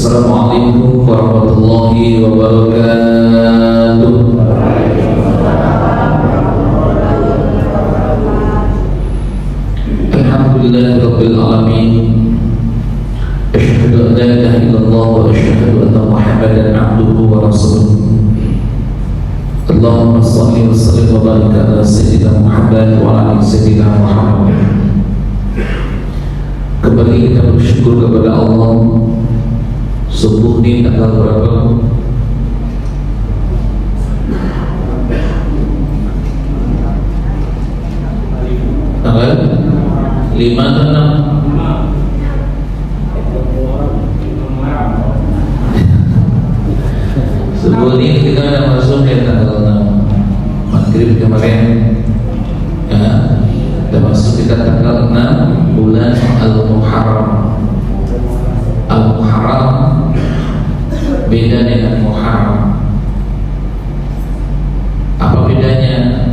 Assalamualaikum warahmatullahi wabarakatuh. Alhamdulillahirabbil alamin. Asyhadu an la ilaha illallah wa asyhadu anna Muhammadan abduhu wa rasuluh. Allahumma shalli wa sallim wa barik ala sayyidina Muhammad wa ala sayyidina Muhammad. Kembali kita bersyukur kepada Allah. Subuh ini tanggal berapa? Tanggal 5 atau 6? Subuh ini kita sudah masuk ke tanggal 6 Maghrib kemarin ya, kita masuk kita tanggal 6 bulan Al-Muharram. Al-Muharram beda dengan Muharram. Apa bedanya?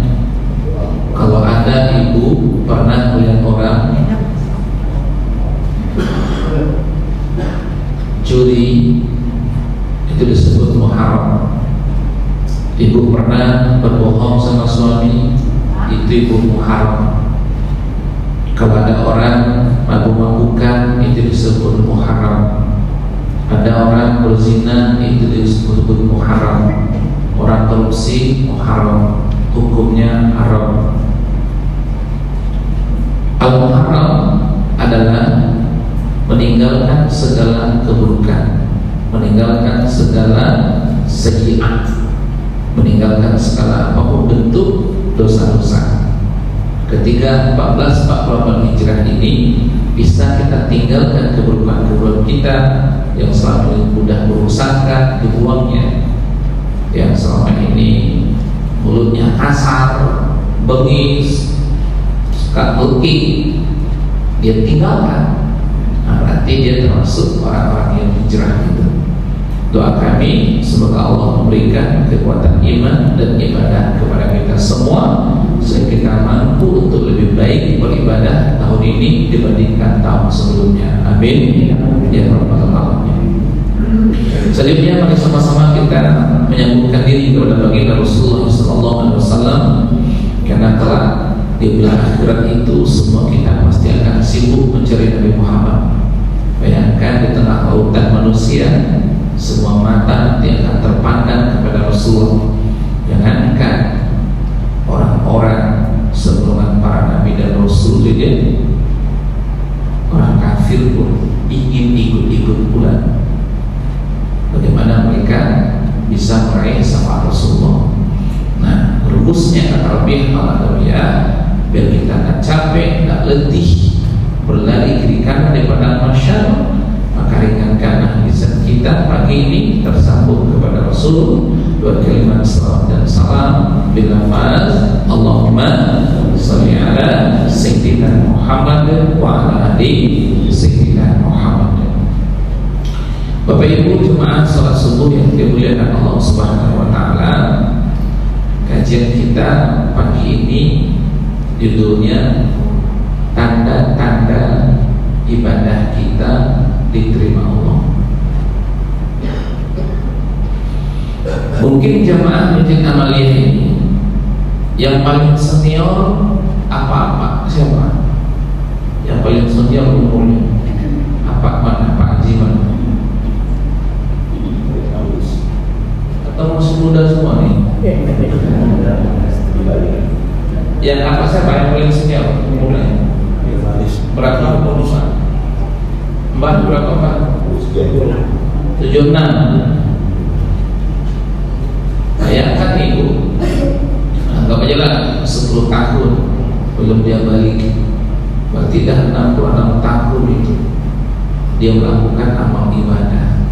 Kalau ada ibu pernah melihat orang curi, itu disebut Muharram. Ibu pernah berbohong sama suami, itu ibu Muharram. Kalau ada orang mabuk-mabukan, itu disebut Muharram. Ada orang berzina, itu disebut Muharram. Orang korupsi, Muharram, hukumnya haram. Al-Muharram adalah meninggalkan segala keburukan, meninggalkan segala sayyi'at, meninggalkan segala apapun bentuk dosa-dosa. Ketika 1448 Hijrah ini bisa kita tinggalkan keburukan-keburukan kita yang selama ini mudah merusakkan, dibuangnya. Yang selama ini mulutnya kasar, bengis, suka melki, dia tinggalkan. Nah, berarti dia termasuk orang-orang yang hijrah itu. Doa kami semoga Allah memberikan kekuatan iman dan ibadah kepada kita semua, sehingga kita mampu untuk lebih baik beribadah tahun ini dibandingkan tahun sebelumnya. Amin ya rabbal alamin. Selanjutnya mari sama-sama kita menyambungkan diri kepada baginda Rasulullah SAW, karena telah di bulan akhirat itu semua kita pasti akan sibuk mencari Nabi Muhammad. Bayangkan di tengah lautan manusia, semua mata nanti akan terpandang kepada Rasulullah. Jangankan orang-orang sebelum para nabi dan rasul, jadi orang kafir pun ingin ikut-ikut pula. Bagaimana mereka bisa meraih sama Rasulullah? Nah, rumusnya kata Rabi' al-Adawiyah, biar kita tak capek, tak letih berlari kiri kanan daripada masyarakat, maka ringankanlah lisan kita pagi ini tersambung kepada Rasul dua kalimat salawat dan salam bilafaz Allahumma sholli ala sayyidina Muhammad wa ala ali sayyidina Muhammad. Bapak Ibu jemaah salat subuh yang dimuliakan Allah Subhanahu wa taala, kajian kita pagi ini judulnya tanda-tanda ibadah kita diterima Allah. Mungkin jamaah masjid Amaliyah ini yang paling senior apa siapa? Yang paling senior umurnya apa mana Pak Haji mana? Atau masih muda semua nih? Yang apa siapa yang paling senior umurnya? Berapa bonusan? Mbak berapa Mbak? 76. Bayangkan Ibu, anggap aja lah 10 tahun belum dia balik, berarti dah 66 tahun itu dia melakukan amal ibadah.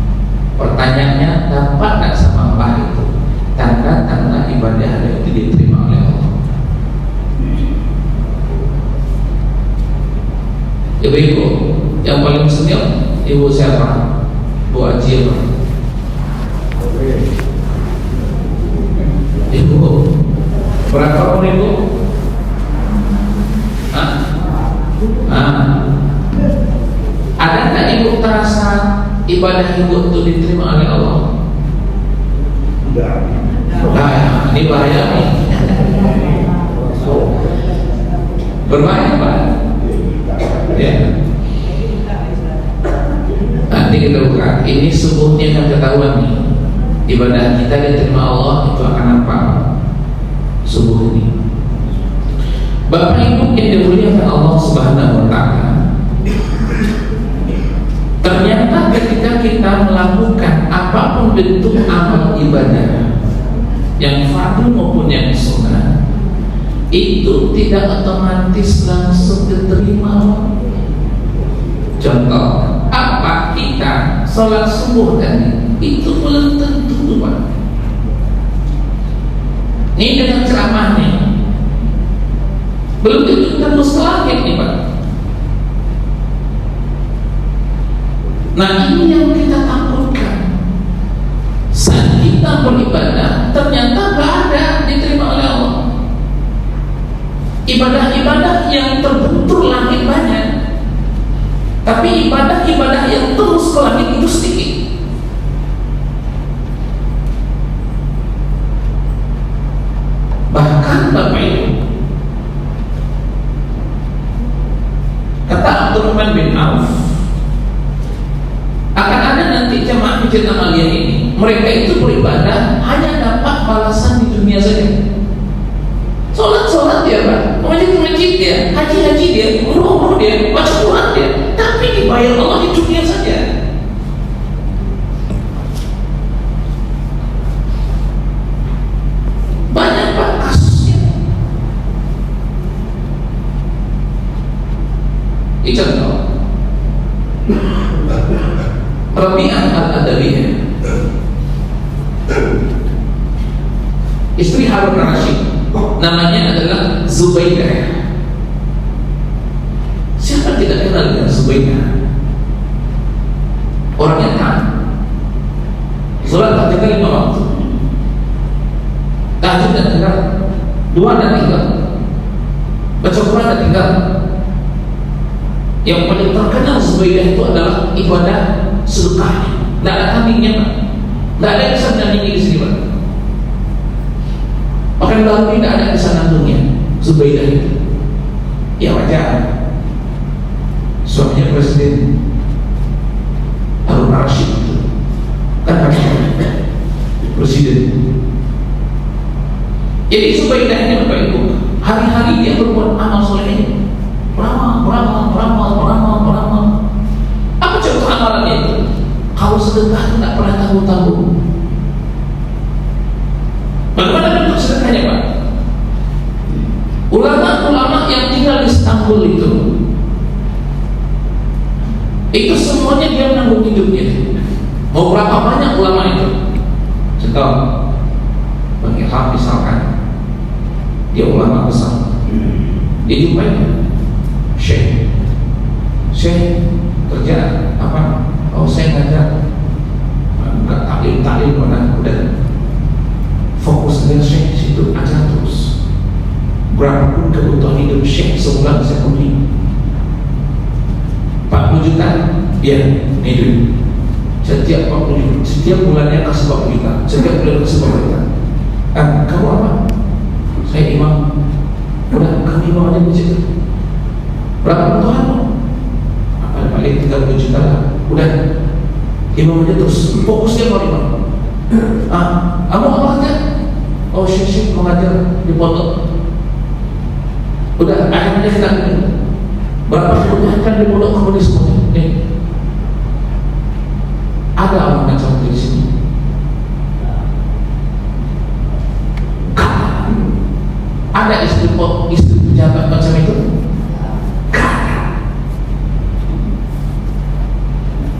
Pertanyaannya, dapat tak sama Mbah itu tanda-tanda ibadah itu diterima oleh Allah? Ibu-ibu yang paling senior, ibu siapa? Bu Ajil. Ibu berapa umur ibu? Ada nggak ibu terasa ibadah ibu itu diterima oleh Allah? Nah, ini bahaya nih. Berbahaya Pak. Ya. Nanti kita buka. Ini subuhnya akan ketahuan nih. Ibadah kita diterima Allah itu akan apa? Subuh ini. Bapak Ibu yang dimuliakan Allah Subhanahu wa Ta'ala, ternyata ketika kita melakukan apapun bentuk amal ibadah, yang fardu maupun yang sunnah, itu tidak otomatis langsung diterima. Contoh, apa kita sholat subuh tadi itu belum tentu Pak. Ini dengan ceramahnya belum tentu tembus ke langit nih Pak. Nah ini yang kita takutkan. Saat kita beribadah ternyata gak ada diterima oleh Allah. Ibadah-ibadah yang terbentur langit banyak, tapi ibadah-ibadah yang terus ke langit itu sedikit. Bahkan Bapak Ibu, kata Abdurrahman bin Auf, akan ada nanti jemaah masjid Amaliyah ini, mereka itu beribadah hanya dapat balasan di dunia saja. Sholat dia Pak, masjid dia, haji dia, umroh dia, baca Quran dia, tapi dibayar Allah di dunia saja. Banyak Pak kasusnya. Ini contoh Rabi'ah al-Adawiyah, istri Harun Rashid, namanya adalah Zubaidah. Siapa tidak kenal dengan Zubaidah? Orangnya taat, sholat tak tinggal 5 waktu, tahajud tak tinggal, doa tak tinggal, baca Quran tak tinggal. Yang paling terkenal Zubaidah itu adalah ibadah sedekahnya. Tidak ada kambingnya Pak, tidak ada kisah nandingi di sini Pak. Makan bambu tidak ada kisah nandungnya Zubaidah itu. Ya wajar, suaminya Presiden Harun Rashid itu kan Presiden. Jadi Zubaidah ini Bapak Ibu, hari-hari dia berbuat amal soleh ini, beramal. Apa contoh amalannya itu? Kalau sedekah itu tidak pernah tanggung-tanggung. Bagaimana bentuk sedekahnya Pak? Ulama-ulama yang tinggal di Istanbul itu semuanya dia menanggung hidupnya. Mau berapa banyak ulama itu? Contoh, Bang Ilham misalkan, dia ulama besar, dia jumpai Syekh kerja apa? Oh saya ngajar, enggak taklim mana, udah fokus dengan Syekh situ aja terus. Berapapun kebutuhan hidup Syekh sebulan saya penuhi. 40 juta, dia ini duit. Setiap 40 juta, setiap bulannya kasih 40 juta, setiap bulan kasih 40 juta. Kamu apa? Saya imam. Udah, kamu imam aja masjid. Berapa kebutuhanmu? Paling 30 juta lah. Udah, imam aja terus, fokusnya mau imam. Kamu apa aja? Oh Syekh mengajar di pondok. Udah, akhirnya kita berapa kebutuhan kan di pondok kamu di semuanya. Nih, ada orang macam di sini. Ada istri pejabat macam itu?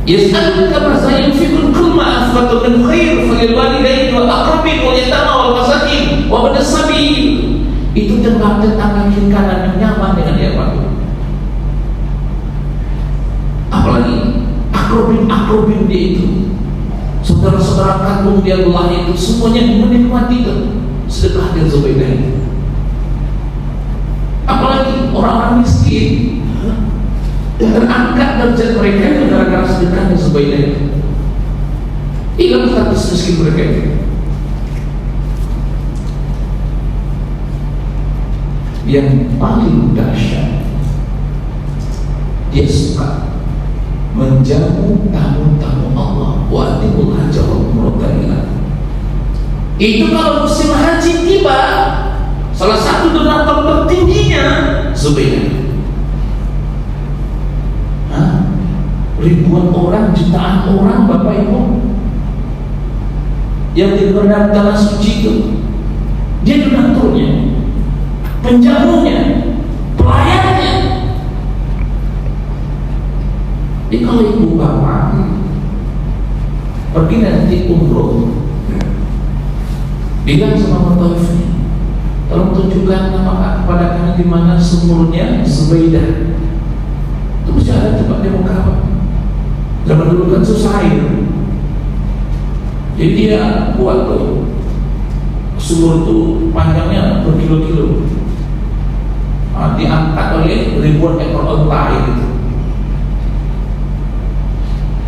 Yas'aluka masa yunfiqul kulma afqatu min khair falil walidaini wal aqrabin wal yatama wal masakin wa ibnis sabil. Itu tetangga kiri kanan yang nyaman dengan dia Pak. Apalagi akrobin dia itu, saudara-saudara kandung dia Allah itu, semuanya menikmati itu sedekah dan Zubaidah itu. Apalagi orang-orang miskin, terangkat derajat mereka itu gara-gara sedekah dan Zubaidah itu. semiskin mereka itu. Yang paling dahsyat, dia suka menjamu tamu-tamu Allah. Wa atimul hajja wa umrata. Itu kalau musim haji tiba, salah satu donatur tertingginya Zubair. Ribuan orang, jutaan orang, Bapak Ibu, yang diberdat tanah suci itu, dia donaturnya, penjamunya, pelayannya. Jadi kalau ibu bapak pergi nanti umroh, bilang sama Mutaifnya, tolong tunjukkan nama kepada kami di mana sumurnya Zubaidah. Itu mesti ada tempat dia mau kawat. Zaman dulu kan susah air, jadi dia buat tuh sumur tuh panjangnya berkilo-kilo, diangkat oleh ribuan ekor onta gitu.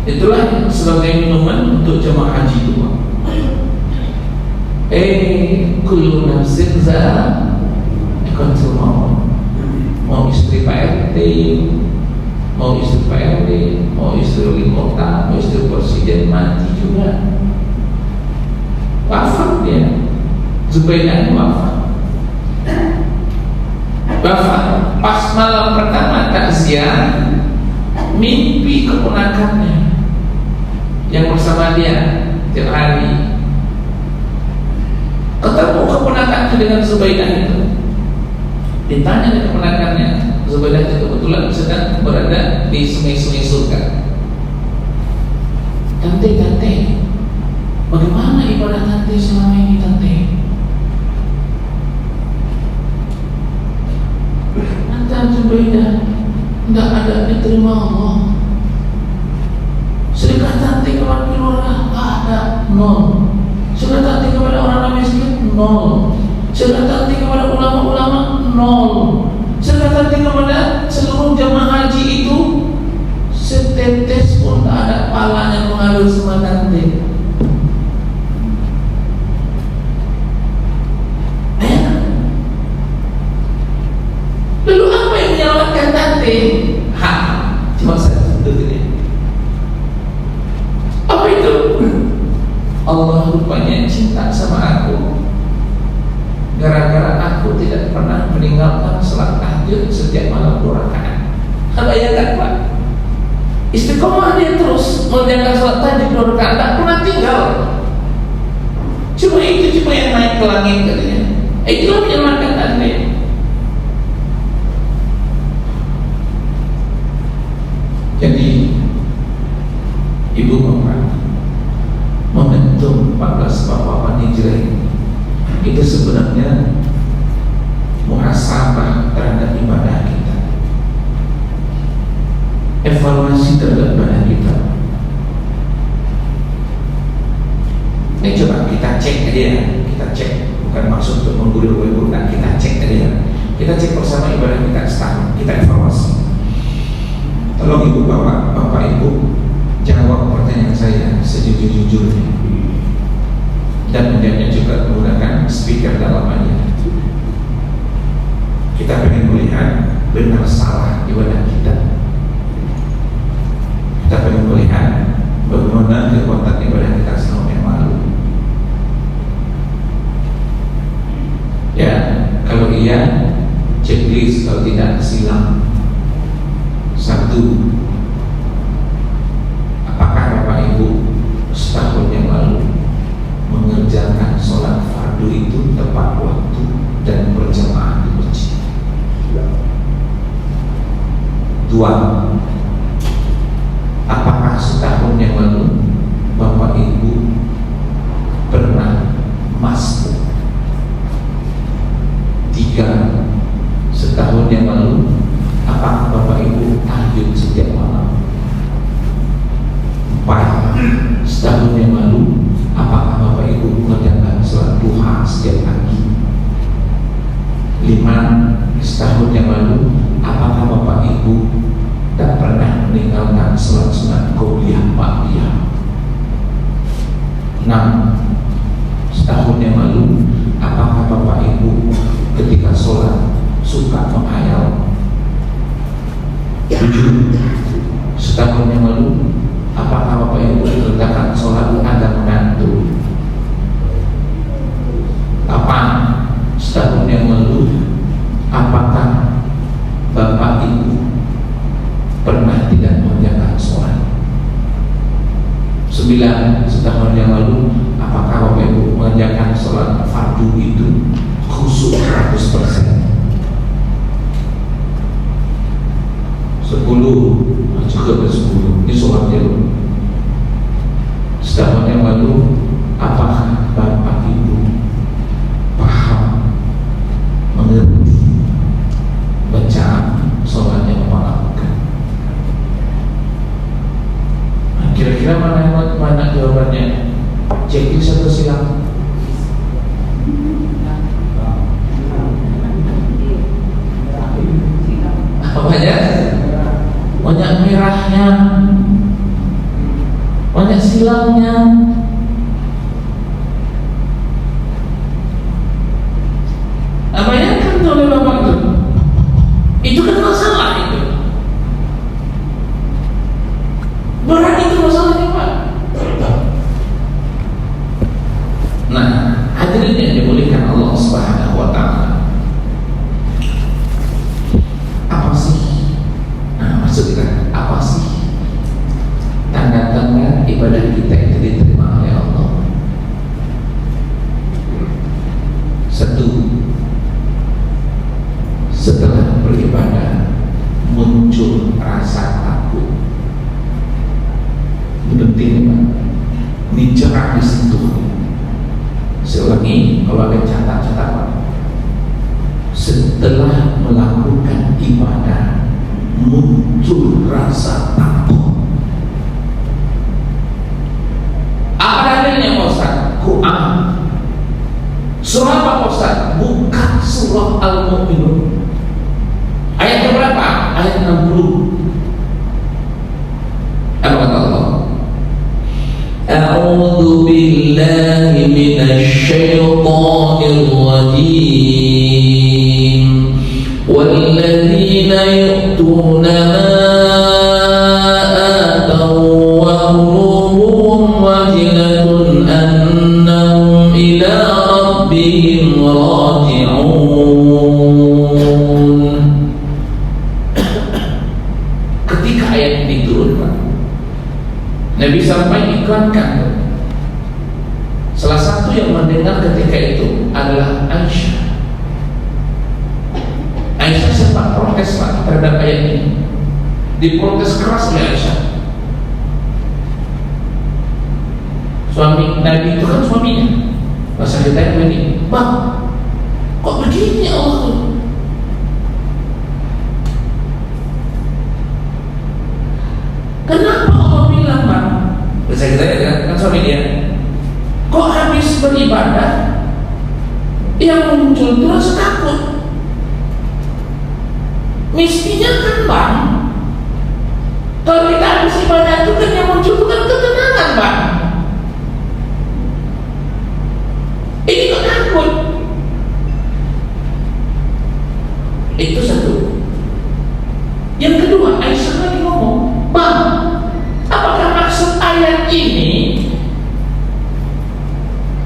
Itulah sebagai minuman untuk jemaah haji itu. Kullu nafsin za'iqatul maut. Mau istri Pak RT, mau istri Pak RT, mau istri wali kota, mau istri presiden mati juga. Wafat dia, Zubaidah wafat. Wafat pas malam pertama takziah, mimpi keponakannya yang bersama dia tiap hari. Ketemu keponakannya dengan Zubaidah itu. Ditanya dengan keponakannya, Zubaidah itu kebetulan sedang berada di sungai-sungai surga. Tante, bagaimana ibadah tante selama ini tante? Tante Zubaidah, tidak ada diterima Allah. Sedekah tante kepada keluarga ada, nol. Sedekah tante kepada orang miskin, nol. Sedekah tante kepada ulama-ulama, nol. Sedekah tante kepada seluruh jamaah haji itu setetes pun tak ada palanya mengalir sama tante. Lalu apa yang menyelamatkan tante? Cuma satu ini. Apa itu? Allah rupanya cinta sama aku. Gara-gara aku tidak pernah meninggalkan salat tahajud setiap malam 2 rakaat. Bayangkan Pak, istiqomah dia terus mengerjakan salat tahajud 2 rakaat, tak pernah tinggal. Cuma yang naik ke langit katanya. Itulah menyelamatkan tante. Jadi ibu bapak, momentum 1448 Hijrah itu sebenarnya muhasabah terhadap ibadah kita, evaluasi terhadap ibadah kita. Ini coba kita cek aja ya, kita cek, bukan maksud untuk menggurui-gurui, kita cek aja ya. Kita cek bersama ibadah kita setahun, kita evaluasi. Tolong ibu bapak, bapak ibu jawab pertanyaan saya sejujur-jujurnya, dan menjawabnya juga menggunakan speaker dalamannya. Kita ingin melihat benar salah ibadah kita. Kita ingin melihat bagaimana kekuatan ibadah kita selama yang lalu. Ya, kalau iya checklist, kalau tidak silang. 1, apakah Bapak Ibu setahun yang lalu mengerjakan sholat fardu itu tepat waktu dan berjamaah di masjid? 2, apakah setahun yang lalu Bapak Ibu pernah masbuk? 3, setahun yang lalu apakah Bapak Ibu tahajud setiap malam? 4, setahun yang lalu apakah Bapak Ibu mengerjakan sholat duha setiap pagi? 5, setahun yang lalu apakah Bapak Ibu tak pernah meninggalkan sholat sunat qobliyah ba'diyah? Nah, setahun yang lalu, apakah Bapak Ibu ketika sholat suka menghayal? 7. Setahun yang lalu, apakah Bapak Ibu letakkan sholat agak mengantuk? 8. Setahun yang lalu, apakah Bapak Ibu pernah tidak mengerjakan sholat? 9. Setahun yang lalu, apakah Bapak Ibu mengerjakan sholat fardu itu khusyuk 100%? 10. Cukup 10. Ini sholatnya dulu. Setahun yang lalu, apakah Bapak Ibu paham, mengerti bacaan sholat yang Bapak lakukan? Nah, kira-kira mana jawabannya? Checklist atau silang? Apanya? Banyak merahnya, banyak silangnya. Bayangkan tuh oleh Bapak itu kan masalah itu. Berat itu masalahnya Pak. Nah, hadirin yang dimuliakan Allah Subhanahu wa Ta'ala, apa sih? Nah, maksudnya apa sih tanda-tanda ibadah kita itu diterima oleh Allah? 1. Setelah beribadah muncul rasa takut. Ini penting Pak. Ini cerah di situ. Saya ulangi, kalau ada catat-catatan. Setelah melakukan ibadah muncul rasa takut. Apa dalilnya Pak Ustaz? Quran. Surah apa Pak Ustaz? Bukan surah Al-Mu'minun. Ayat berapa? Ayat 60. Apa kata Allah? A'udzu billahi minasy syaithanir rajim. Walladzina yu'tuna ma ataw wa qulubuhum wajilatun annahum ila rabbihim raji'un. Ketika ayat ini turun Pak, Nabi sampai iklankan. Salah satu yang mendengar ketika itu adalah Aisyah. Aisyah sempat protes Pak terhadap ayat ini. Diprotes keras oleh Aisyah. Suami Nabi itu kan suaminya. Masa ditanya begini, Bang, kok begini Allah tuh? Kenapa Allah bilang Bang? Bisa kita ya kan suami dia. Kok habis beribadah yang muncul itu rasa takut? Mestinya kan Bang, kalau kita habis ibadah itu kan yang muncul itu kan ketenangan Bang. Ini kok takut? Itu satu. Yang kedua, Aisyah lagi ngomong, Bang, apakah maksud ayat ini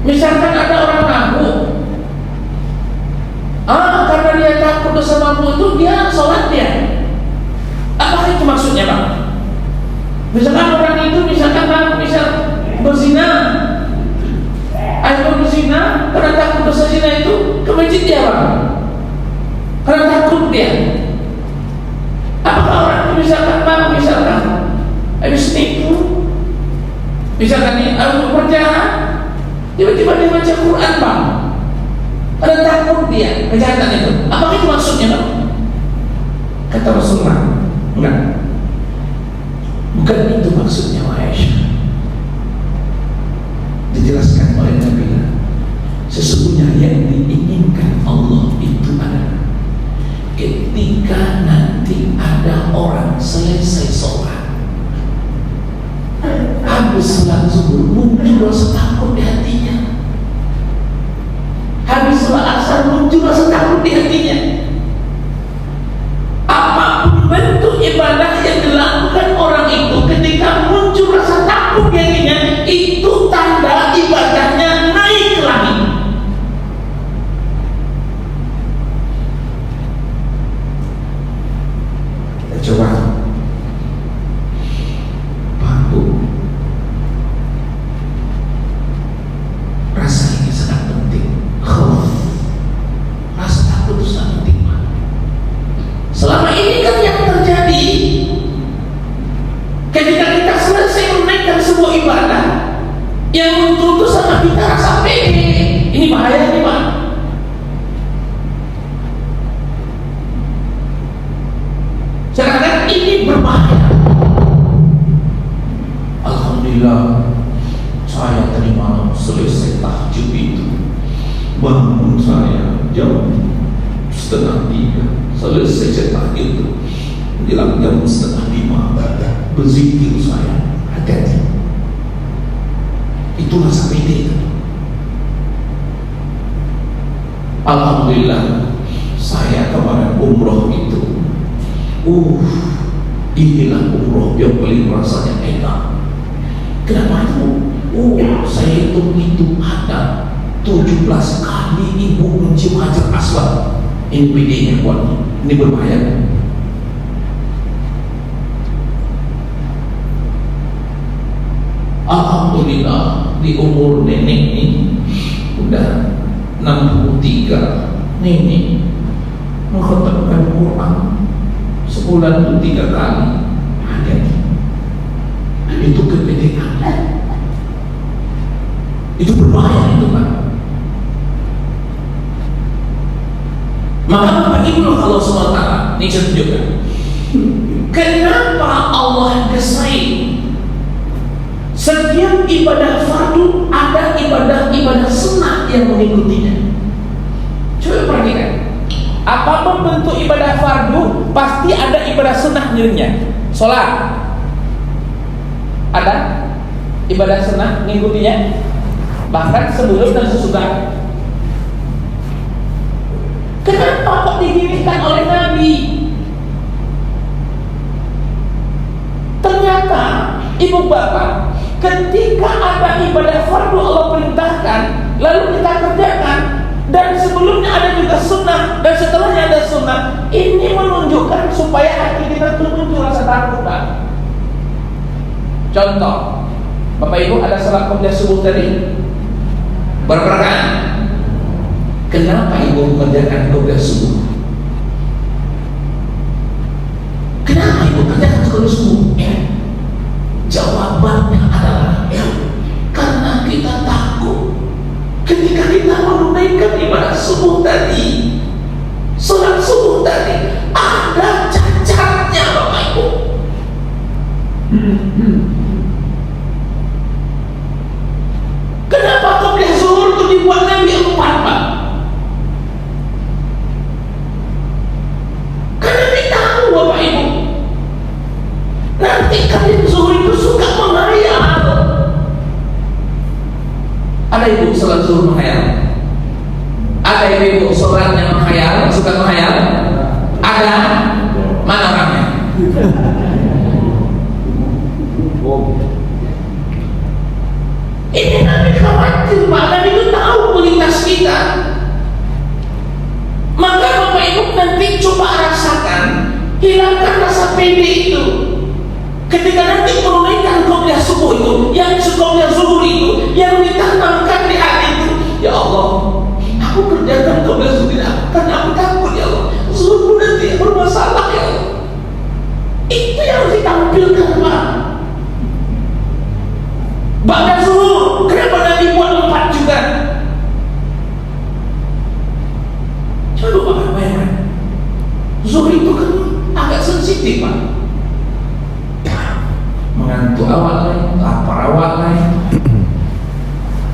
misalkan ada orang ngaku, karena dia takut dosa mampu itu dia sholat dia? Apakah itu maksudnya Bang? Misalkan orang itu misalkan berzina, berzina, karena takut dosa zina itu ke masjid dia Bang, karena takut dia. Apakah orang itu misalkan habis nipu, misalkan dia berjahat, tiba-tiba dia baca Quran Bang, karena takut dia kejahatan itu? Apakah itu maksudnya Bang? Kata Rasulullah, enggak, bukan itu maksudnya Aisyah. Dijelaskan oleh Nabi, sesungguhnya yang diinginkan Allah itu adalah ketika nanti ada orang selesai sholat, habis habis sholat zuhur muncul rasa takut di hatinya. Habis sholat asar muncul rasa takut di hatinya. Apapun bentuk ibadah yang dilakukan orang itu, ketika muncul rasa takut di hatinya, itu tanda ibadahnya naik ke langit. Kita coba bantu. Rasa ini sangat penting. Rasa takut itu sangat penting. Selama ini kan yang terjadi ketika kita selesai menaikkan sebuah ibadah, yang muncul itu sama kita rasa pede. Ini bahaya nih Pak. Sekarang ini berbahaya. Alhamdulillah, saya tadi malam selesai tahajud itu, bangun saya jam 2:30, selesai saya tahajud itu menjelang jam 4:30, berzikir saya, hati-hati. Itu rasa pede. Alhamdulillah, saya kemarin umroh itu, inilah umroh yang paling rasanya enak. Kenapa itu? Saya hitung ada 17 kali ibu mencium Hajar Aswad. Ini PD-nya kuat. Ini berbahaya. Alhamdulillah, di umur nenek ini udah 63. Nenek mengkhatamkan Quran sebulan itu 3 kali. Ada itu kepedean. Itu berbahaya itu Pak. Maka Bapak Ibu Allah SWT ini saya tunjukkan kenapa Allah desain setiap ibadah fardu ada ibadah sunnah yang mengikutinya. Coba perhatikan, apapun bentuk ibadah fardu pasti ada ibadah sunnah dirinya. Sholat ada ibadah sunnah mengikutinya, bahkan sebelum dan sesudah. Kenapa kok diginikan oleh Nabi? Ternyata ibu bapak, ketika ada ibadah fardu Allah perintahkan, lalu kita kerjakan, dan sebelumnya ada juga sunnah, dan setelahnya ada sunnah. Ini menunjukkan supaya hati kita muncul rasa takut Pak. Contoh, Bapak Ibu ada salat qobliyah subuh tadi berapa rakaat? Kenapa ibu mengerjakan qobliyah subuh? Kenapa ibu kerjakan qobliyah subuh? Jawabannya adalah karena kita takut ketika kita menunaikan ibadah subuh tadi, sholat subuh tadi, ada cacatnya Bapak Ibu. Kenapa qobliyah zuhur itu dibuat Nabi 4 Pak? Karena dia tahu Bapak Ibu, nanti kalian zuhur itu suka menghayal. Ada ibu sholat zuhur menghayal? Ada ibu sholat yang menghayal, suka menghayal? Ada? Mana orangnya? Ini Nabi khawatir Pak. Nabi itu tahu kualitas kita. Maka Bapak Ibu nanti coba rasakan, hilangkan rasa pede itu. Ketika nanti menunaikan qobliyah subuh itu, yang qobliyah zuhur itu, yang ditanamkan di hati itu, ya Allah, aku kerjakan qobliyah zuhur karena aku takut ya Allah, zuhur nanti bermasalah ya Allah. Itu yang harus ditampilkan Pak. Ba'da zuhur, kenapa Nabi buat 4 juga? Coba Bapak bayangkan, zuhur itu kan agak sensitif Pak. Mengantuk awal lain, lapar awal lain,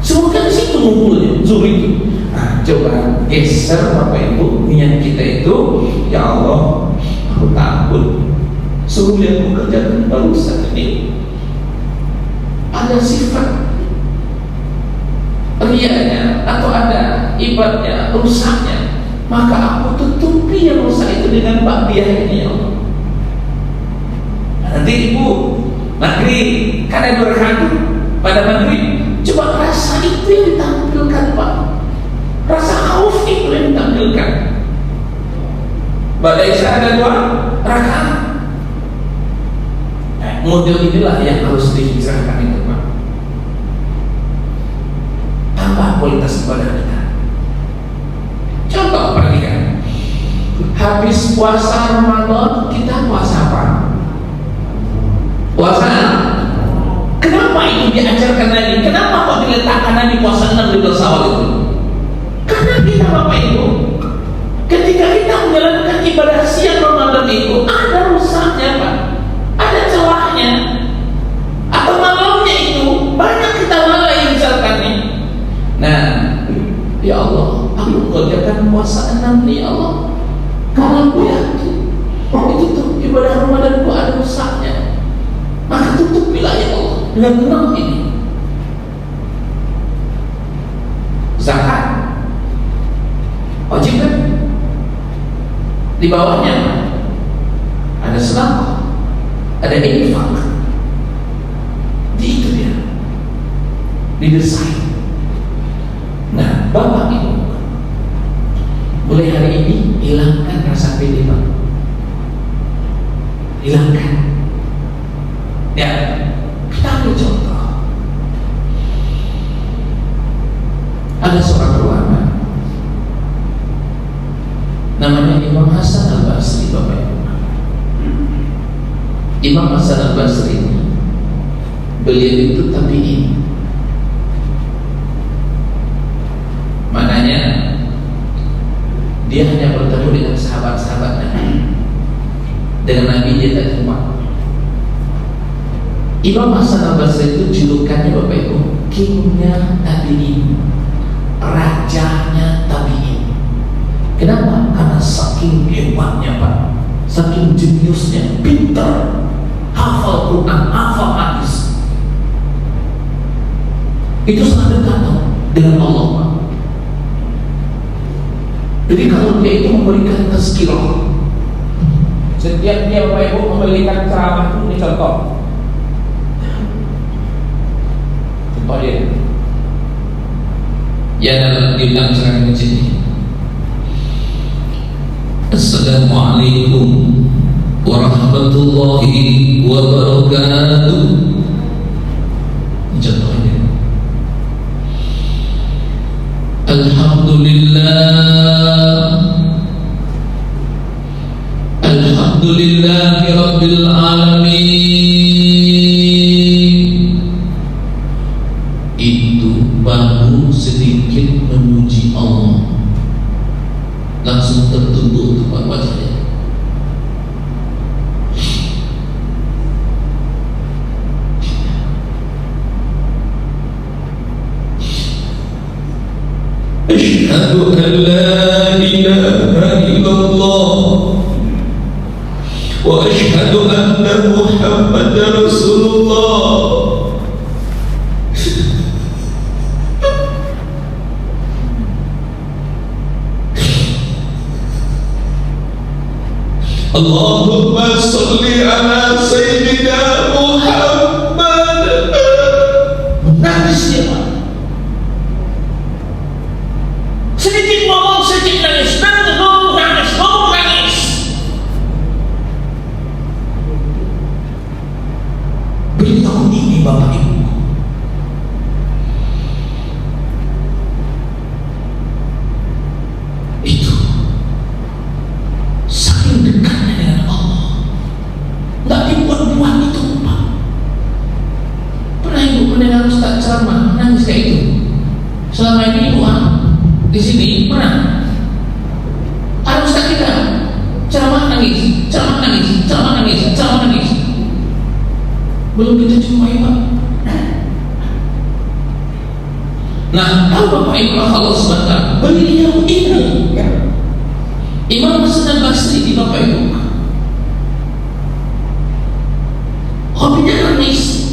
semua kan di situ ngumpulnya zuhur itu. Nah, coba geser Bapak Ibu niat kita itu, ya Allah, aku takut suruh yang mengerjakan barusan ini. ada sifat riaknya atau ada ibaratnya rusaknya, maka aku tutupi yang rusak itu dengan bakpia ini, ya Allah. Nanti ibu maghrib kan ada 2 rakaat pada maghrib, coba rasa itu yang ditampilkan Pak, rasa khauf itu yang ditampilkan. Pada Isya ada 2 rakaat. Model inilah yang harus dibicarakan itu Pak. Tambah kualitas ibadah kita. Contoh perhatikan, habis puasa Ramadan kita puasa apa? Puasa. Kenapa itu diajarkan Nabi? Kenapa kok diletakkan Nabi puasa 6 di Syawal itu? Karena kita Bapak Ibu, ketika kita menjalankan ibadah siang Ramadan itu ada rusaknya Pak, ada celahnya, atau malamnya itu banyak kita lalai misalkan nih. Nah, ya Allah, aku mengerjakan puasa 6 nih ya Allah, karena aku yakin itu tuh ibadah Ramadan ku ada rusaknya, maka tutupilah ya Allah dengan 6 ini. Zakat wajib kan? Di bawahnya ada sedekah, ada infak. Itu dia didesain. Nah, Bapak Ibu, mulai hari ini hilangkan rasa pede Pak. Hilangkan. Ya, kita ambil contoh. Ada seorang ulama namanya Imam Hasan Al-Basri, Bapak Ibu. Imam Hasan Al-Basri ini, beliau itu tabi'in. Makanya dia hanya bertemu dengan sahabat-sahabat Nabi. Dengan Nabi dia tak jumpa. Imam Hasan Al-Basri itu julukannya Bapak Ibu, kingnya tabi'in, rajanya tabi'in. Kenapa? Karena saking hebatnya Pak, saking jeniusnya, pintar, hafal Quran, hafal hadis. Itu sangat dekat dengan Allah Pak. Jadi kalau dia itu memberikan tazkirah, setiap dia Bapak Ibu memberikan ceramah, ini contoh dia. Ya, dalam diulang ceramah di sini. Assalamualaikum warahmatullahi wabarakatuh. Contohnya, Alhamdulillahi Rabbil Alamin. Itu baru sedikit memuji Allah, langsung tertunduk depan wajahnya. Asyhadu an la ilaha illallah wa asyhadu anna Muhammadar Rasulullah. Allahumma salli ala Sayyidina Muhammad. Nangis dia Pak, sedikit ngomong sedikit nangis, nangis. Beritahu ini Bapak Ibu, itu saking dekatnya dengan Allah, nggak dibuat-buat itu Pak. Pernah Ibu mendengar Ustaz ceramah nangis kayak itu? Selama ini Ibu di sini pernah ada Ustaz kita ceramah nangis, belum kita jumpai Pak. Nah, tahu Bapak Ibu Allah SWT, beliau ini Imam Hasan Al-Basri di Bapak Ibu, hobinya nangis.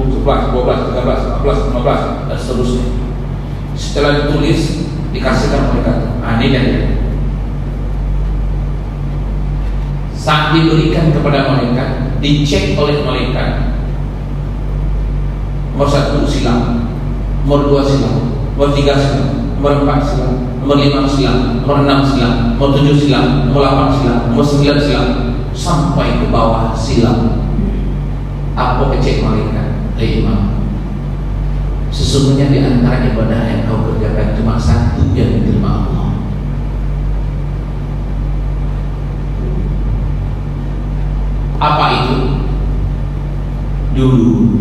11, 12, 13, 14, 15 dan seterusnya. Setelah ditulis dikasihkan malaikat. Ini dia. Saat diberikan kepada malaikat, dicek oleh malaikat. Nomor 1 silam, nomor 2 silam, nomor 3 silam, nomor 4 silam, nomor 5 silam, nomor 6 silam, nomor 7 silam, nomor 8 silam, nomor 9 silam, sampai ke bawah silam. Apa kecek malaikat? Imam, sesungguhnya di antara ibadah yang kau kerjakan cuma satu yang diterima Allah. Apa itu? Dulu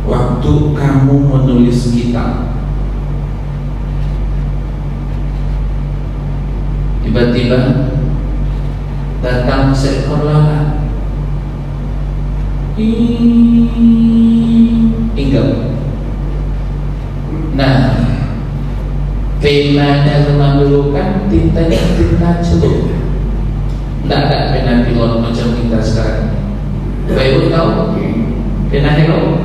waktu kamu menulis kitab, tiba-tiba datang seekor lalat, hinggap. Nah, penanya zaman dulu kan tintanya tinta celup, tidak ada pena pilot macam kita sekarang. Bapak Ibu tahu pena hello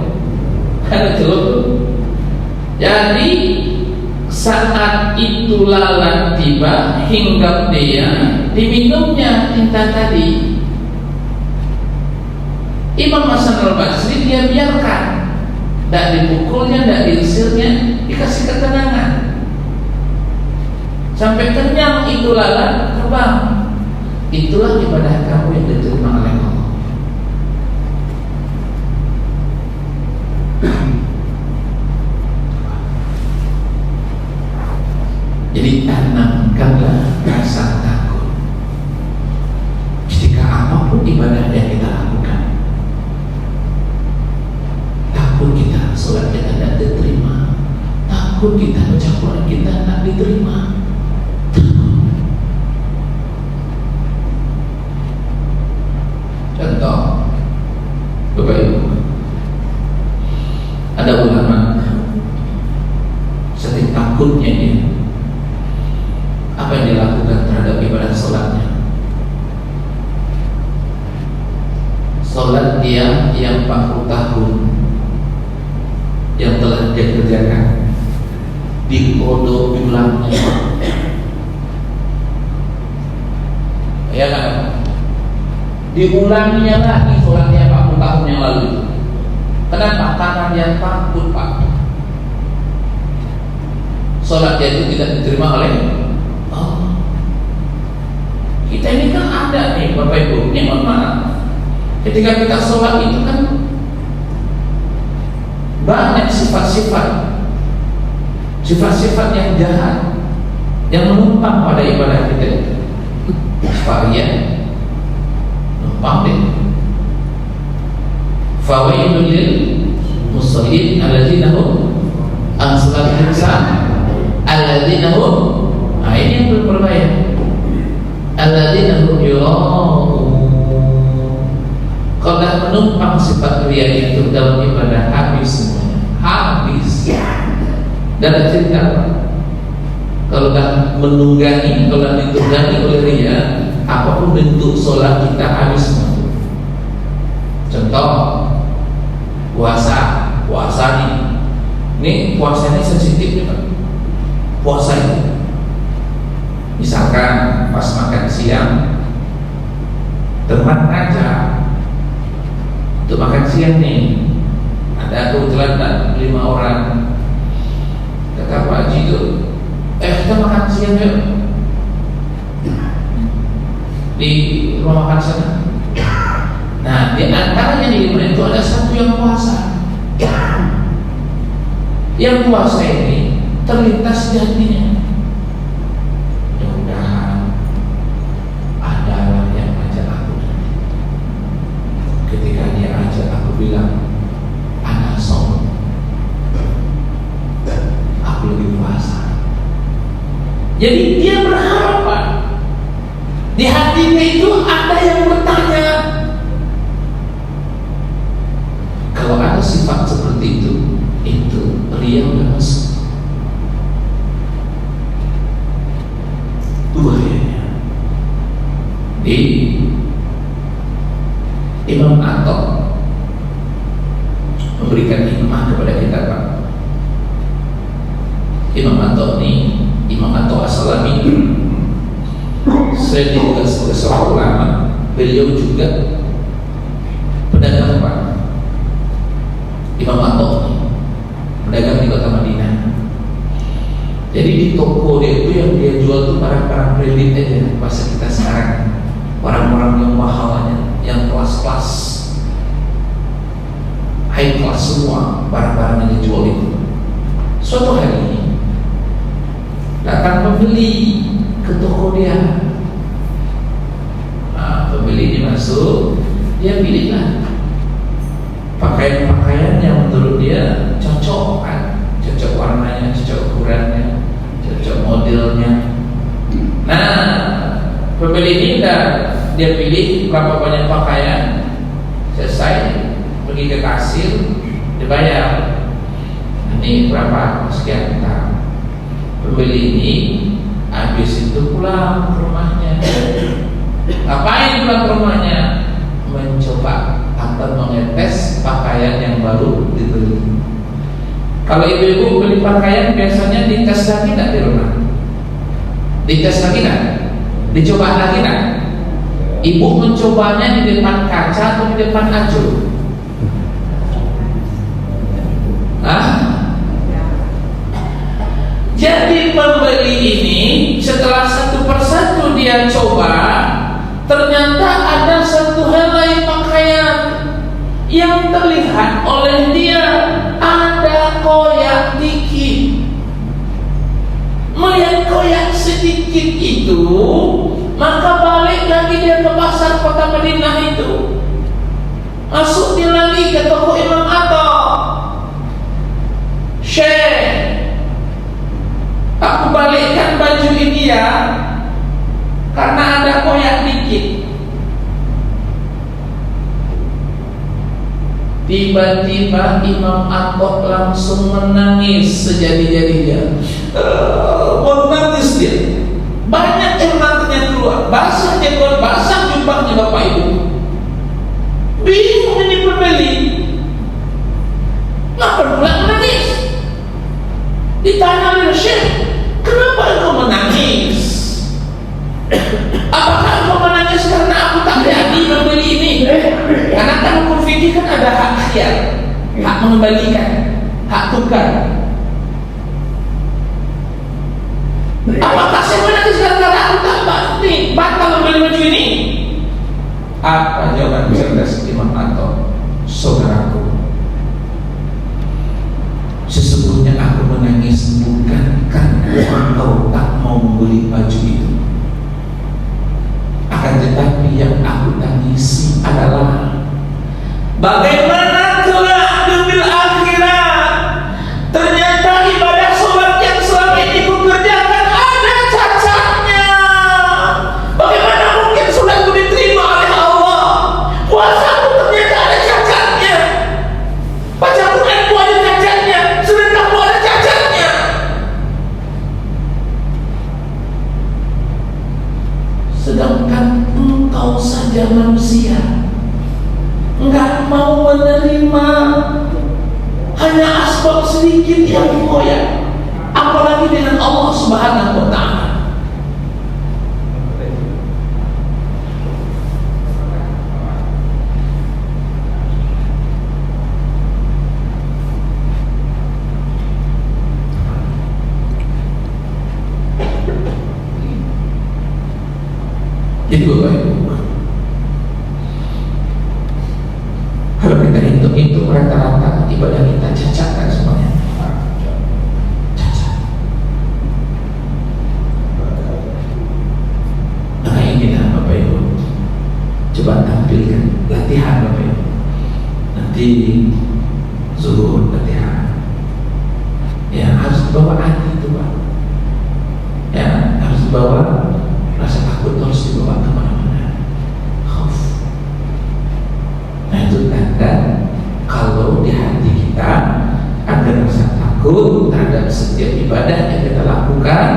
ada celup. Jadi saat itu lalat tiba, hinggap dia, diminumnya tinta tadi. Imam Hasan al-Basri dia biarkan, tidak dipukulnya, tidak diusirnya, dikasih ketenangan sampai kenyang itu lalat terbang. Itulah ibadah kamu yang diterima oleh Allah. Jadi tanamkanlah rasa takut ketika apapun ibadah yang kita lakukan. Takut kita sholat kita tidak diterima, takut kita baca Quran kita tidak diterima. 40 tahun yang telah dia kerjakan dikodok ulangnya. Ya kan? Diulanginya lagi sholatnya 40 tahun yang lalu itu. Kenapa? Karena dia takut, Pak. Sholat dia itu tidak diterima oleh Allah. Kita ini kan ada nih Bapak Ibu, ini mohon maaf, ketika kita sholat itu kan banyak sifat-sifat yang jahat yang menumpang pada ibadah kita itu. Varian numpang deh. Fawailul lil musallin alladzina hum an salatihim alladzina hum, nah ini yang berbahaya. Alladzina hum yura'un. Kalau dah menumpang sifat riya itu dalam ibadah, habis semuanya, habis. Dan ada cerita apa? Kalau dah menunggangi, kalau dah ditunggangi oleh riya, apapun bentuk sholat kita habis semua. Contoh puasa nih puasa ini sensitif nih Pak. Puasa ini misalkan pas makan siang teman ngajak untuk makan siang nih, ada kebetulan 5 orang, kata Pak Haji itu, kita makan siang yuk di rumah makan sana. Nah, di antaranya di 5 itu ada satu yang puasa. Yang puasa ini terlintas di hatinya, mudah-mudahan adalah yang ajak aku nanti. Ketika dia ajak aku bilang ana shaum, aku lagi puasa. Jadi dia berharap, Pak, di hatinya itu ada yang bertanya. Kalau ada sifat seperti itu riya udah masuk. Itu bahayanya. Di Imam Atta memberikan hikmah kepada kita, Pak. Imam Atta ini, Imam Atta As-Salami, saya juga sebagai seorang ulama, beliau juga pedagang, Pak. Imam Atta ini pedagang di kota Madinah. Jadi di toko dia itu yang dia jual tuh barang-barang branded aja, bahasa kita sekarang, barang-barang yang mahalnya, yang kelas-kelas, high class semua barang-barang yang dijual itu. Suatu hari datang pembeli ke toko dia. Nah, pembeli ini masuk, dia pilihlah pakaian-pakaian yang menurut dia cocok, kan, cocok warnanya, cocok ukurannya, cocok modelnya. Nah, pembeli ini dia pilih berapa banyak pakaian, selesai pergi ke kasir, dibayar. Ini berapa, sekian. Nah, pembeli ini habis itu pulang ke rumahnya. Ngapain pulang ke rumahnya? Mencoba atau mengetes pakaian yang baru dibeli. Kalau ibu-ibu beli pakaian biasanya dites lagi tidak di rumah? Dites lagi tidak? Dicoba lagi tidak? Ibu mencobanya di depan kaca atau di depan ajur? Jadi pembeli ini setelah satu persatu dia coba, ternyata ada satu helai pakaian yang terlihat oleh dia ada koyak dikit. Melihat koyak sedikit itu, maka balik lagi dia ke pasar kota Madinah itu. Masuk dia lagi ke toko Imam Atta. Syekh, aku balikkan baju ini ya, karena ada koyak dikit. Tiba-tiba Imam Atta langsung menangis sejadi-jadinya. Menangis dia. Banyak air matanya keluar, basah jenggot, basah jubahnya Bapak Ibu. Bingung ini pembeli. Ngapa pula menangis? Ditanya oleh Syekh, kenapa engkau menangis? Apakah engkau menangis karena aku tak berani membeli ini? Karena kan hukum fikih kan ada hak khiyar, hak mengembalikan, hak tukar. Apakah saya menangis karena aku tak batal membeli baju ini? Apa jawaban cerdas Imam Anto? Saudaraku, sesungguhnya aku menangis bukan karena engkau tak mau membeli baju itu, akan tetapi yang aku tangisi adalah bagaimana kelak demi akhirat ternyata ibadah sholat yang selama ini kukerjakan ada cacatnya. Bagaimana mungkin sholatku diterima oleh Allah, puasaku ternyata ada cacatnya, baca Quranku ada cacatnya, sedekahku ada cacatnya. Sedangkan engkau saja manusia enggak mau menerima hanya asbab sedikit yang goyah, apalagi dengan Allah Subhanahu wa ta'ala. Jadi Bapak Ibu, kalau kita hitung-hitung rata-rata ibadah kita cacat kan semuanya, cacat. Maka inilah Bapak Ibu, coba tampilkan latihan Bapak Ibu. Nanti zuhur latihan, ya harus dibawa hati itu Pak, ya harus dibawa. Rasa takut harus dibawa kemana-mana, khauf. Nah itu tanda kalau di hati kita ada rasa takut terhadap setiap ibadah yang kita lakukan,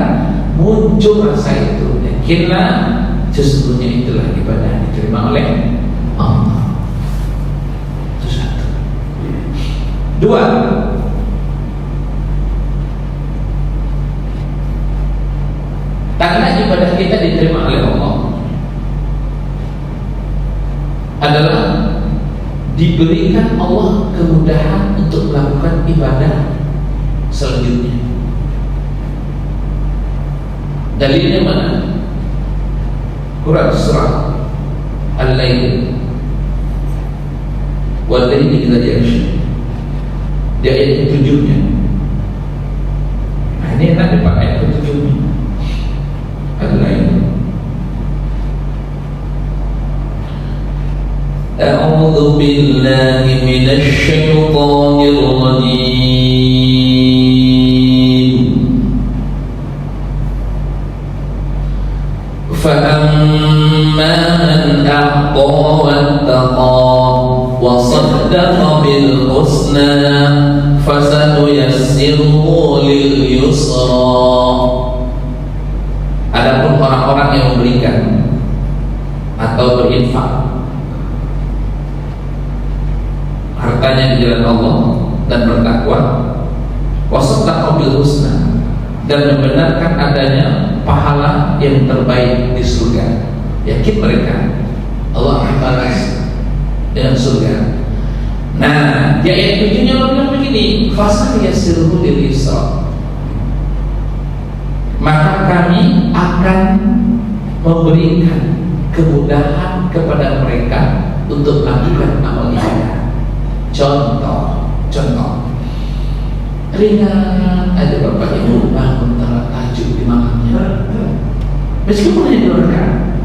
muncul rasa itu. Yakinlah sesungguhnya itulah ibadah yang diterima oleh Allah. Itu satu. Dua, tanda ibadah kita diterima oleh Allah adalah diberikan Allah kemudahan untuk melakukan ibadah selanjutnya. Dalilnya mana? Quran surah Al-Lail wal-laili idza yaghsha, di ayat ke-7-nya. Nah ini enak dipakai ayat ke-7-nya. Al-Lail. A'udzu billahi minasy syaithanir rajim. Fa amma man a'ta wattaqa wa saddaqa bil husna fasanuyassiruhu lil yusra. Adapun orang-orang yang memberikan atau berinfak hartanya di jalan Allah dan bertakwa, wasaddaqa bil husna, dan membenarkan adanya pahala yang terbaik di surga, yakin mereka Allah akan balas dengan surga. Nah, di ayat 7-nya Allah bilang begini, fasanuyassiruhu lil yusra, maka kami akan memberikan kemudahan kepada mereka untuk melakukan amal ibadah. Contoh ringan aja Bapak Ibu bangun tahajud di malamnya, meskipun hanya doakan,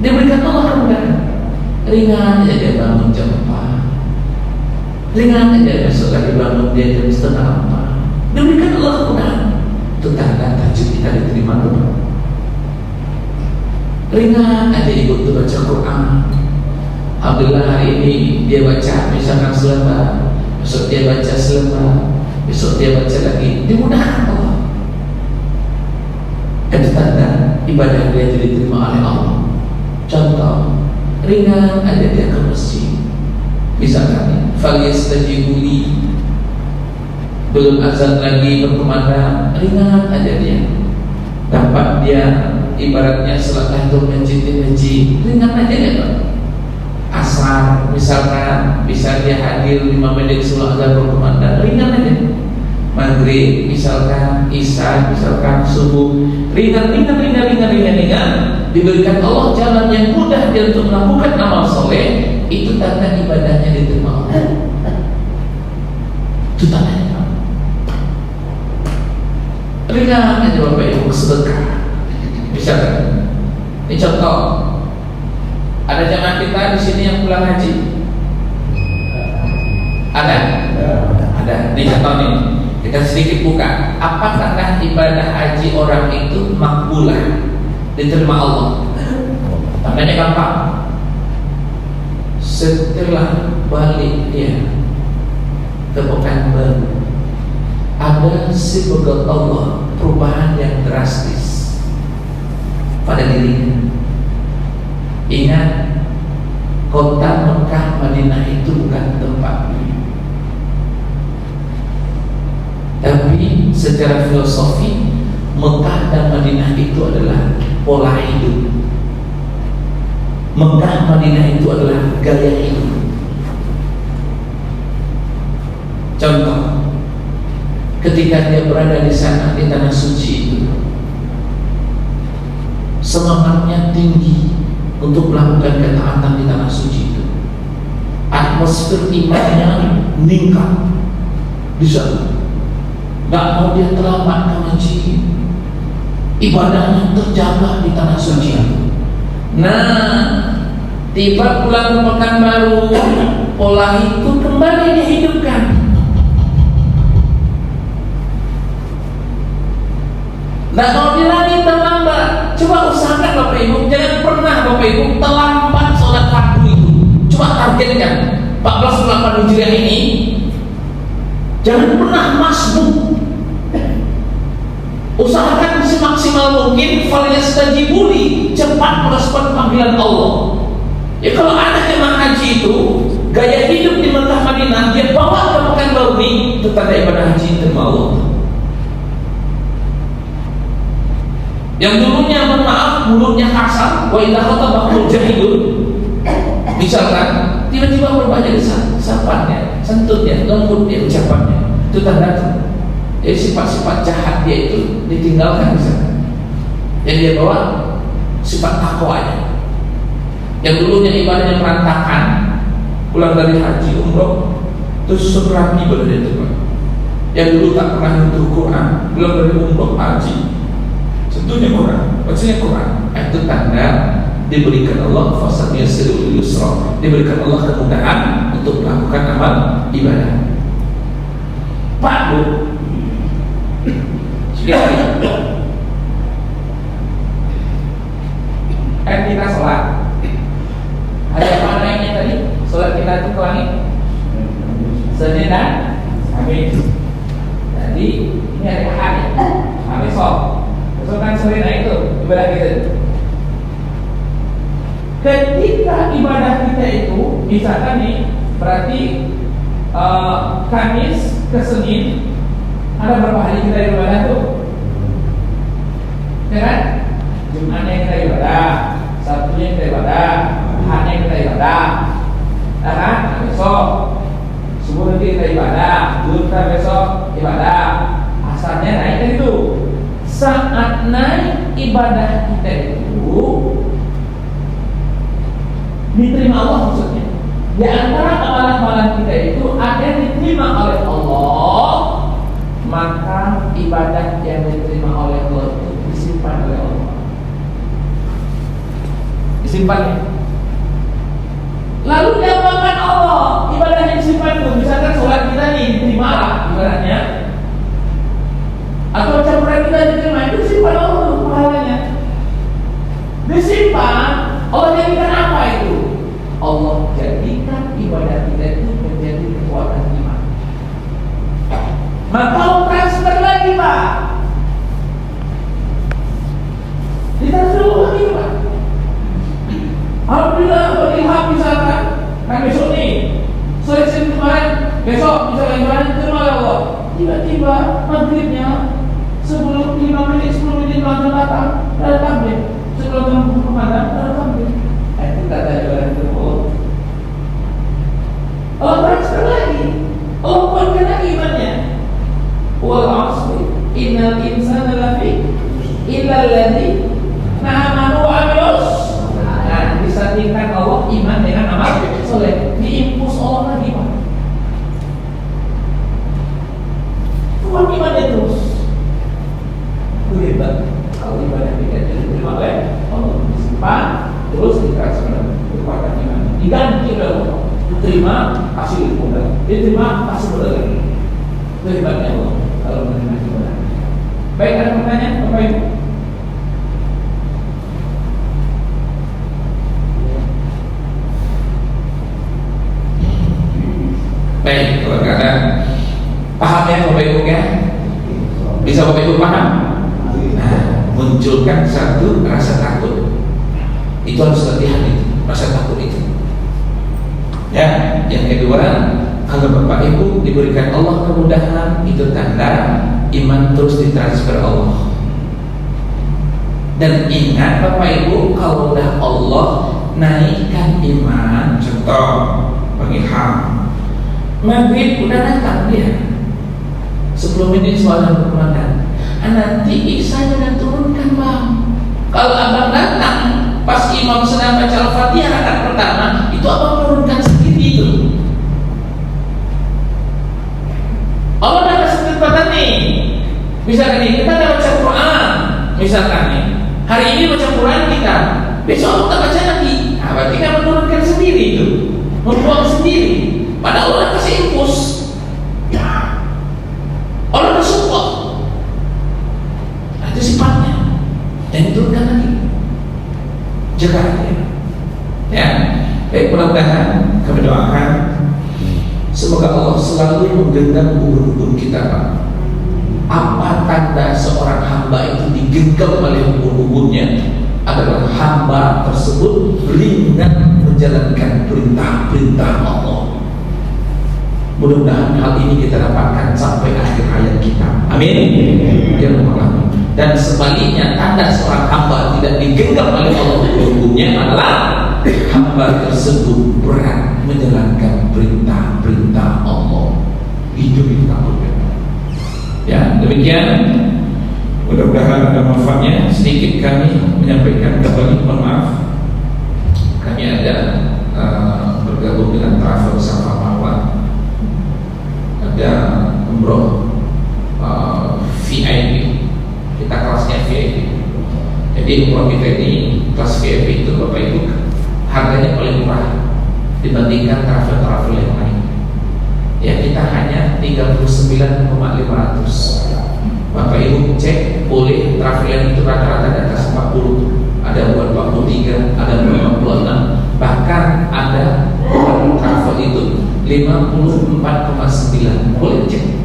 diberikan Allah kemudahan. Ringan aja dia bangun jam 4, ringan aja besok lagi bangun dia jam setengah 4, diberikan Allah kemudahan. Itu tanda tahajud kita diterima Tuhan. Ringan aja ibu tuh baca Quran, alhamdulillah hari ini dia baca misalkan selembar, besok dia baca selembar, besok dia baca lagi, dimudahkan Allah. Itu tanda ibadah dia diterima oleh Allah. Contoh ringan aja dia ke masjid, misalkan falyastajibu li, belum azan lagi berkumandang, ringan aja dia. Dapat dia ibaratnya selesai itu mencintai ringan aja dia Pak. Asar misalkan bisa dia hadir 5 menit sebelum azan berkumandang, ringan aja. Maghrib misalkan, isya misalkan, subuh, ringan, diberikan Allah jalan yang mudah dia untuk melakukan amal soleh. Itu tanda ibadahnya diterima Allah. Itu tandanya. Ringan aja Bapak Ibu, sedekah. Misalkan, ini contoh, ada jamaah kita di sini yang pulang haji. Ada? Ada. Ini contoh nih. Kita sedikit buka. Apa tanda ibadah haji orang itu makbulah, diterima Allah? Tandanya gampang. Setelah balik dia ke Pekanbaru, ada sebagai Allah perubahan yang drastis pada dirinya. Ingat, kota Mekah Madinah itu bukan tempat, tapi secara filosofi Mekah dan Madinah itu adalah pola hidup. Mekah Madinah itu adalah gaya hidup. Contoh, ketika dia berada di sana di tanah suci itu, semangatnya tinggi untuk melakukan ketaatan di tanah suci itu. Atmosfer imannya meningkat di sana. Gak mau dia terlambat ke masjid, ibadahnya terjaga di tanah suci. Nah, tiba pulang ke Pekanbaru, pola itu kembali dihidupkan. Nah, kalau dia lagi terlambat, coba usahakan Bapak Ibu, jangan pernah Bapak Ibu terlambat sholat fardu itu. Coba targetkan 1408 Hijriah ini, jangan pernah masbuk. Usahakan semaksimal mungkin falyastajibuli, cepat merespon panggilan Allah. Ya kalau ada jemaah haji itu gaya hidup di Mekah Madinah, dia bawa ke Pekanbaru ini, itu tanda ibadah haji terima Allah. Yang dulunya mohon maaf mulutnya kasar, wa idza khatabahul jahilun, misalkan tiba-tiba berubah jadi sapannya, sentutnya, lembutnya ucapannya, itu tanda. Jadi sifat-sifat jahat dia itu ditinggalkan di sana. Yang dia bawa sifat takwanya. Yang dulunya ibadahnya berantakan, pulang dari haji umroh terus serapi berada itu Pak. Yang dulu tak pernah nyentuh Quran, pulang dari umroh haji sentuhnya Quran, bacanya Quran. Itu tanda diberikan Allah fasad yasirul yusra, diberikan Allah kemudahan untuk melakukan amal ibadah. Pak Bu, kan kita sholat, ada apa naiknya tadi? Sholat kita itu ke langit Senin dan Kamis. Jadi ini hari Ahad ya, besok kan sore naik itu ibadah kita. Ketika ibadah kita itu misalkan nih, berarti Kamis ke Senin, ada berapa hari kita ibadah tuh? Ya kan? Jumatnya kita ibadah, Sabtunya kita ibadah, Ahadnya kita ibadah, ya kan? Nah, besok subuh nanti kita ibadah, zuhur kita besok ibadah, asarnya naik kan itu. Saat naik ibadah kita itu diterima Allah maksudnya. Di antara amalan-amalan kita itu ada yang diterima oleh Allah, maka ibadah yang diterima oleh Allah itu disimpan oleh Allah. Disimpan ya. Lalu diapakan Allah ibadah yang disimpan itu? Misalkan sholat kita nih diterima lah ibaratnya, atau campuran kita diterima, itu disimpan Allah pahalanya. Disimpan, Allah jadikan apa itu? Allah jadikan ibadah kita itu menjadi kekuatan iman. Maka Allah transfer lagi Pak, ditransfer lagi Pak. Alhamdulillah kalau ilham misalkan, kan besok nih sore Senin kemarin, besok misalkan kemarin terima oleh Allah, tiba-tiba maghribnya sebelum 5 menit 10 menit langsung datang, ada takbir. Sebelum Ramadan ada takbir. Itu kata orang itu. Allah transfer lagi, Allah kuatkan lagi imannya. Wal 'asri innal insana lafi illa alladzi amanu wa amilus. Nah, disandingkan Allah iman dengan amal soleh, diimpus Allah lagi Pak. Kuat imannya terus. Itu hebat. Kalau ibadah kita diterima oleh Allah, disimpan terus ditransfer kekuatan iman, diganti oleh Allah. Diterima kasih modal, diterima kasih modal lagi. Itu hebatnya Allah kalau menerima ibadah. Baik, ada pertanyaan Bapak Ibu? Baik, kalau nggak ada, paham ya Bapak Ibu ya? Bisa Bapak Ibu paham? Nah, munculkan satu rasa takut. Itu harus latihan itu, rasa takut itu. Ya, yang kedua, kalau Bapak Ibu diberikan Allah kemudahan, itu tanda iman terus ditransfer Allah. Dan ingat Bapak Ibu, kalau udah Allah naikkan iman, contoh pengilham, maghrib udah datang dia, 10 menit soal berkumandang, nanti Isya jangan turunkan Bang. Kalau abang datang pas imam sedang baca Al-Fatihah rakaat pertama, itu abang turunkan sendiri itu. Allah udah kasih kesempatan nih. Misalkan nih, kita udah baca Quran, misalkan nih, hari ini baca Quran kita, besok Allah tak baca lagi. Nah, berarti kan menurunkan sendiri itu, membuang sendiri. Padahal Allah kasih impus, Allah udah support. Nah, itu sifatnya. Dan diturunkan lagi. Jaga ya. Baik, mudah-mudahan kami doakan semoga Allah selalu menggenggam ubun-ubun kita Pak. Apa tanda seorang hamba itu digenggam oleh ubun-ubunnya adalah hamba tersebut ringan menjalankan perintah-perintah Allah. Mudah-mudahan hal ini kita dapatkan sampai akhir hayat kita. Amin. Ya Allah. Dan sebaliknya, tanda seorang hamba tidak digenggam oleh Allah hukumnya adalah hamba tersebut berat menjalankan perintah-perintah Allah. Hidup itu takutnya. Ya, demikian. Mudah-mudahan ada manfaatnya. Sedikit kami menyampaikan kembali, mohon maaf. Kami ada bergabung dengan Travel Safa Marwah. Ada umroh VIP. Kita kelasnya VIP. Jadi umroh kita ini kelas VIP itu Bapak Ibu harganya paling murah dibandingkan travel-travel yang lain. Ya, kita hanya 39.500. Bapak Ibu cek, boleh travel yang itu rata-rata di atas 40, ada buat 43, ada buat 46, bahkan ada travel itu 54,9. Boleh cek.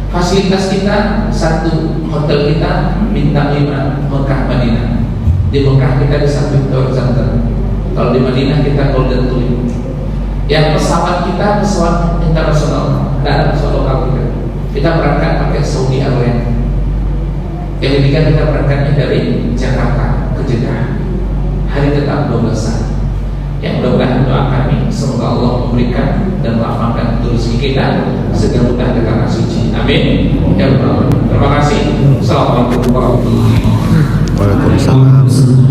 Fasilitas kita, satu hotel kita bintang 5 Mekah Madinah. Di Mekah kita di samping Tower Center. Kalau di Madinah kita Golden Tulip. Yang pesawat kita pesawat internasional, tidak ada pesawat lokal kita. Kita berangkat pakai Saudi Airlines. Yang ketiga kita berangkatnya dari Jakarta ke Jeddah. Hari tetap 12 Yang mudah-mudahan doa kami semoga Allah memberikan dan melapangkan rezeki kita segala mudah ke tanah suci. Amin. Ya Allah. Terima kasih. Assalamualaikum warahmatullahi wabarakatuh. Waalaikumsalam.